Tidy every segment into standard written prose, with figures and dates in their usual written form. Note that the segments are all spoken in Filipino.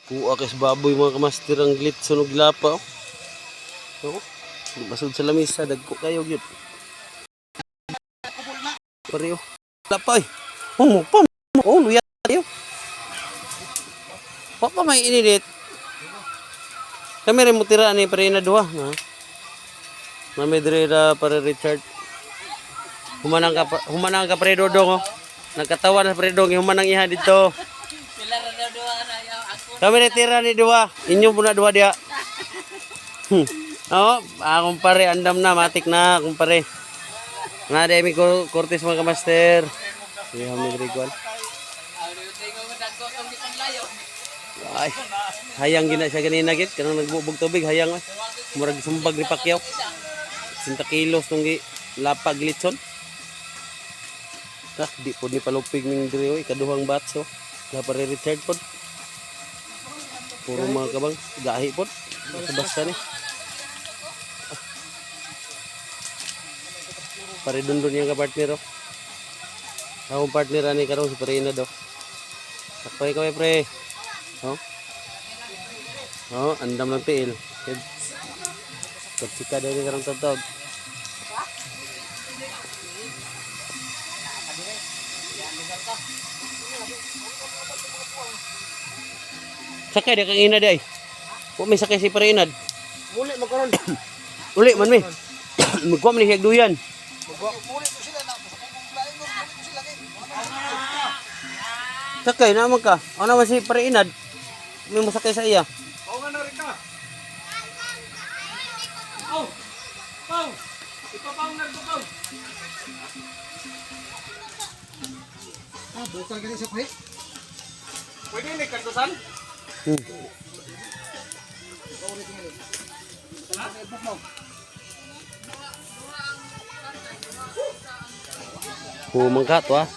Kuha kas baboy mga kamaster ang glitson og lapa. Oh. Basod sa lamisa dagko kayo gyud. Pareho. Lapay. Oh, pam. Oh, luya tayo. Papa may inidit. Kami rin mo tira ni pare na duha, ha. Mami dire para Richard. Humanang ka pre Dodong, oh. Nagkatawa na pre Dodong, humanang iha dito. Kami retira ni dua. Inyo puna dua dia. Oh, akong pare andam na matik na akong pare. Na demi ko Cortes mga master. Iya mi Griguan. Ay, hayang gina siya ganina git kanang nagbubog tubig hayang. Murag sumbag ni Pacquiao. 60 kilos tong lapag glitson. Di po ni palupig ning diri oy kaduhang batso. Na pare Richard pod. Puro mga kabang gahi pod. Basta ni. Pare dundon yang ka partner oh. Akong partner ani karong si Parina do. Sakay ko pre. Oh. Oh, andam lang tiil. Kapsika daw ni karong tawag. Sakay dia kang ina day. Wa may sakay si Parinad. Muli magkaron. Uli man mi. Magkuha man ni duyan. Muli ko sila na. Sakay naman ka. Ano naman si Parinad? May masakay sa iya. Oo nga na rin ka. Pau! Pau! Ipapaw na rin ko, Pau! Ah, bukal ka rin sa pahe. Pwede yung nagkantusan? Mangka to ah.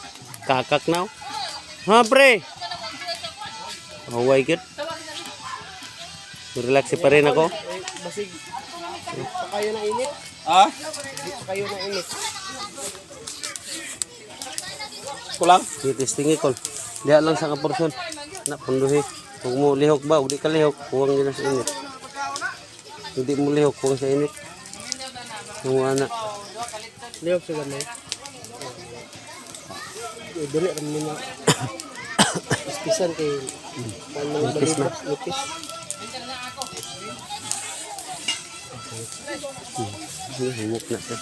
Kakak na. Ha pre. Away gid. Relax si pa rin ako. Basig. Pa kayo na init. Ah? Pa kayo na init. Kulang. Testing ko. Diha lang sa kaporson. Na punduhi. Kung mo lihok ba, udi ka lihok, kuwang din sa init. Hindi mo lihok, kuwang sa init. Yung anak. Lihok sa ganay. Dali rin mo na. Ispisan kay Lipis na. Lipis. Humok na siya.